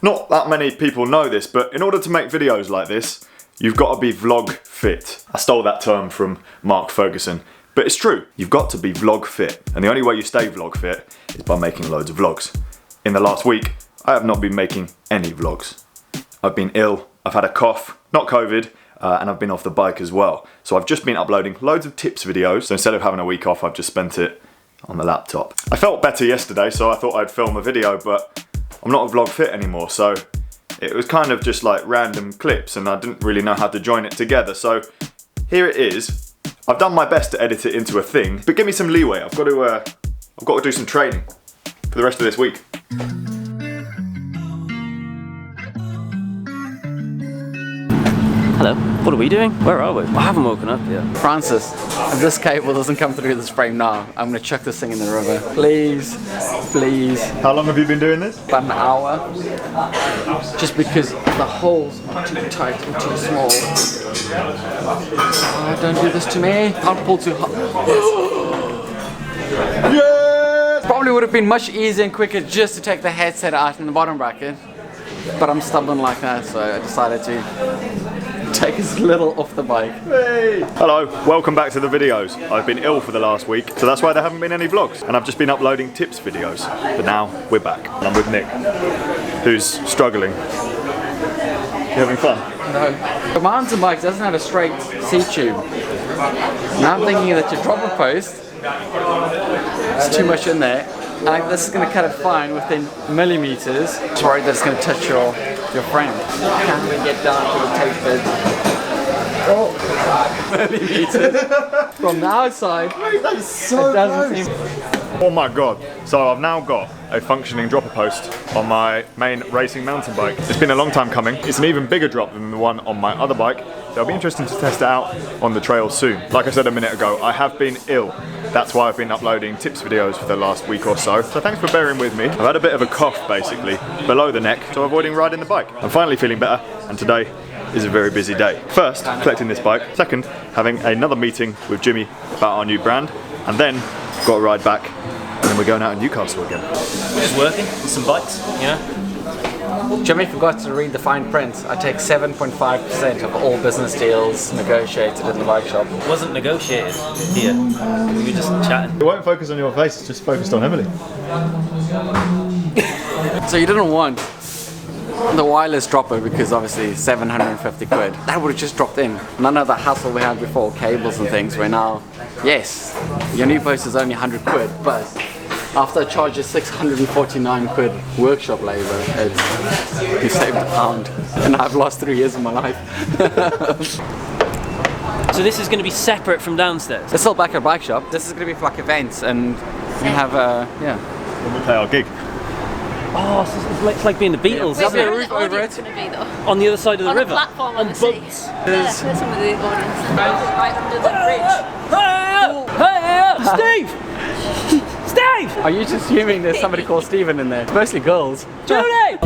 Not that many people know this, but in order to make videos like this, you've got to be vlog fit. I stole that term from Mark Ferguson, but it's true. You've got to be vlog fit, and the only way you stay vlog fit is by making loads of vlogs. In the last week, I have not been making any vlogs. I've been ill, I've had a cough, not COVID, and I've been off the bike as well. So I've just been uploading loads of tips videos, so instead of having a week off, I've just spent it on the laptop. I felt better yesterday, so I thought I'd film a video, but I'm not a vlog fit anymore, so it was kind of just like random clips and I didn't really know how to join it together. So here it is. I've done my best to edit it into a thing, but give me some leeway. I've got to do some training for the rest of this week. Hello, what are we doing? Where are we? I haven't woken up yet. Francis, if this cable doesn't come through this frame now, I'm gonna chuck this thing in the river. Please, please. How long have you been doing this? About an hour. Just because the holes are too tight and too small. Oh, don't do this to me. Can't pull too hard. Yes! Probably would have been much easier and quicker just to take the headset out in the bottom bracket. But I'm stubborn like that, so I decided to take as little off the bike. Hey! Hello, welcome back to the videos. I've been ill for the last week, so that's why there haven't been any vlogs. And I've just been uploading tips videos. But now, we're back. And I'm with Nick, who's struggling. You having fun? No. The mountain bike doesn't have a straight seat tube. Now I'm thinking that your dropper post is too much in there. And this is going to cut it fine within millimeters. Just worried that it's going to touch your frame. Can we get down to the tape bed? Oh, millimeters from the outside. That is so close. Oh my god. So I've now got a functioning dropper post on my main racing mountain bike. It's been a long time coming. It's an even bigger drop than the one on my other bike. So it'll be interesting to test it out on the trail soon. Like I said a minute ago, I have been ill. That's why I've been uploading tips videos for the last week or so. So thanks for bearing with me. I've had a bit of a cough basically, below the neck, so avoiding riding the bike. I'm finally feeling better, and today is a very busy day. First, collecting this bike. Second, having another meeting with Jimmy about our new brand. And then, got to ride back, and then we're going out in Newcastle again. We're just working on some bikes, you know? Jimmy forgot to read the fine print. I take 7.5% of all business deals negotiated in the bike shop. It wasn't negotiated here. We were just chatting. It won't focus on your face, it's just focused on Emily. So you didn't want the wireless dropper because obviously 750 quid. That would have just dropped in. None of the hassle we had before, cables and things, where now, yes, your new post is only 100 quid, but after I charge you 649 quid workshop labour, you saved £1, and I've lost 3 years of my life. So this is going to be separate from downstairs? It's still back at bike shop. This is going to be for like events, and we have yeah. When we play our gig. Oh, so it's like being the Beatles, Yeah. isn't it? Roof over it. On the other side of the river? Platform on the boats? sea. Yeah, there's some of the audience. Right under the bridge. Hey, Steve! Steve! Are you just assuming there's somebody called Steven in there? It's mostly girls. Judy!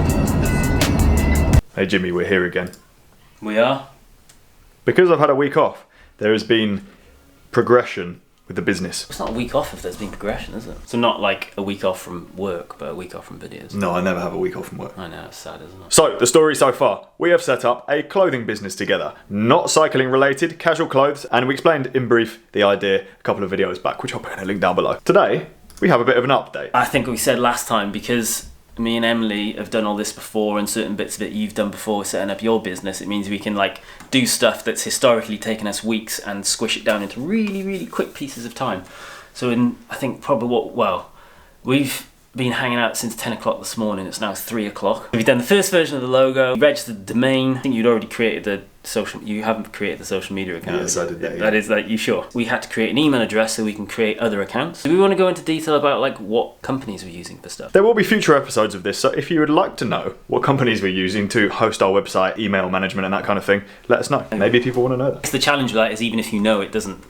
Hey Jimmy, we're here again. We are. Because I've had a week off, there has been progression with the business. It's not a week off if there's been progression, is it? So not like a week off from work, but a week off from videos. No, I never have a week off from work. I know, it's sad, isn't it? So, the story so far. We have set up a clothing business together. Not cycling related, casual clothes, and we explained in brief the idea a couple of videos back, which I'll put in a link down below. Today, we have a bit of an update. I think we said last time, because me and Emily have done all this before and certain bits of it you've done before setting up your business, it means we can like do stuff that's historically taken us weeks and squish it down into really, really quick pieces of time. So I think probably we've been hanging out since 10 o'clock this morning. It's now 3 o'clock. We've done the first version of the logo, registered the domain. I think you'd already created the social, you haven't created the social media account. Yes, I did that. Yeah. That is, like, you sure? We had to create an email address so we can create other accounts. Do we want to go into detail about like what companies we're using for stuff? There will be future episodes of this, so if you would like to know what companies we're using to host our website, email management and that kind of thing, let us know. Maybe people want to know that. The challenge with that is even if you know, it doesn't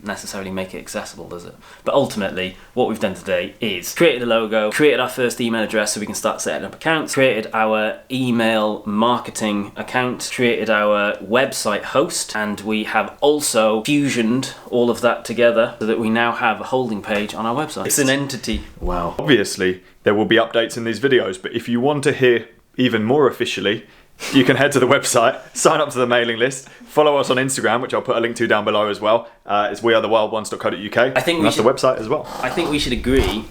necessarily make it accessible, does it? But ultimately, what we've done today is created a logo, created our first email address so we can start setting up accounts, created our email marketing account, created our website host, and we have also fusioned all of that together so that we now have a holding page on our website. It's an entity. Wow. Obviously, there will be updates in these videos, but if you want to hear even more officially, you can head to the website, sign up to the mailing list, follow us on Instagram, which I'll put a link to down below as well. It's wearethewildones.co.uk. I think that's the website as well. I think we should agree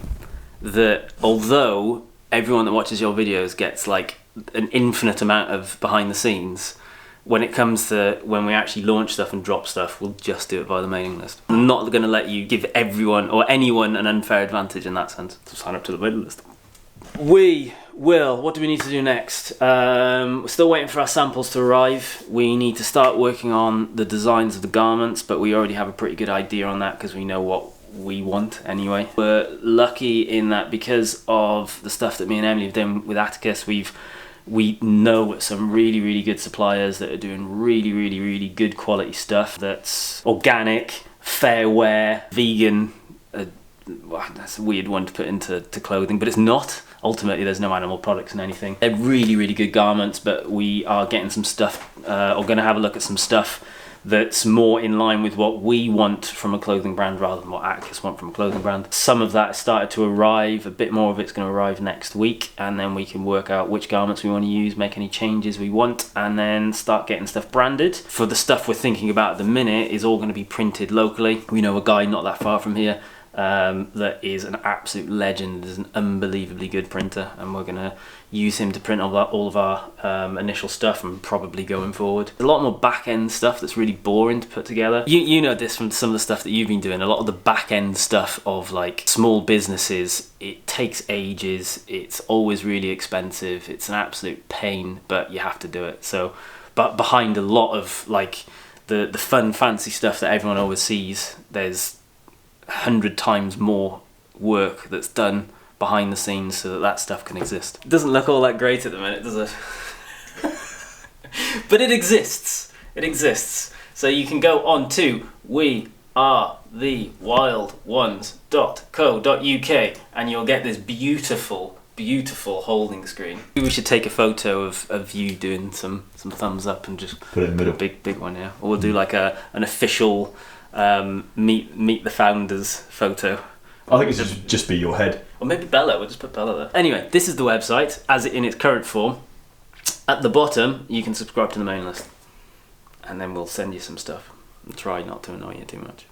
that although everyone that watches your videos gets like an infinite amount of behind the scenes, when it comes to when we actually launch stuff and drop stuff, we'll just do it via the mailing list. I'm not going to let you give everyone or anyone an unfair advantage in that sense. So sign up to the mailing list. What do we need to do next? We're still waiting for our samples to arrive. We need to start working on the designs of the garments, but we already have a pretty good idea on that because we know what we want anyway. We're lucky in that because of the stuff that me and Emily have done with Attacus, we know some really good suppliers that are doing really good quality stuff that's organic, fair wear, vegan. Well, that's a weird one to put into clothing, but it's not. Ultimately, there's no animal products in anything. They're really good garments, but we are getting some stuff, or going to have a look at some stuff that's more in line with what we want from a clothing brand rather than what Attacus want from a clothing brand. Some of that started to arrive, a bit more of it's going to arrive next week, and then we can work out which garments we want to use, make any changes we want, and then start getting stuff branded. For the stuff we're thinking about at the minute is all going to be printed locally. We know a guy not that far from here that is an absolute legend, is an unbelievably good printer, and we're going to use him to print all of our initial stuff and probably going forward. A lot more back-end stuff that's really boring to put together. You know this from some of the stuff that you've been doing. A lot of the back-end stuff of like small businesses, it takes ages, it's always really expensive, it's an absolute pain, but you have to do it. So, but behind a lot of like the fun fancy stuff that everyone always sees, there's 100 times more work that's done behind the scenes so that stuff can exist. It doesn't look all that great at the minute, does it? But it exists. It exists. So you can go on to wearethewildones.co.uk and you'll get this beautiful holding screen. Maybe we should take a photo of you doing some thumbs up and just put it in the middle. Big one, yeah. Or we'll do like an official meet the founders photo. I think it should just be your head. Or maybe Bella, we'll just put Bella there. Anyway, this is the website as in its current form. At the bottom, you can subscribe to the mailing list. And then we'll send you some stuff. And try not to annoy you too much.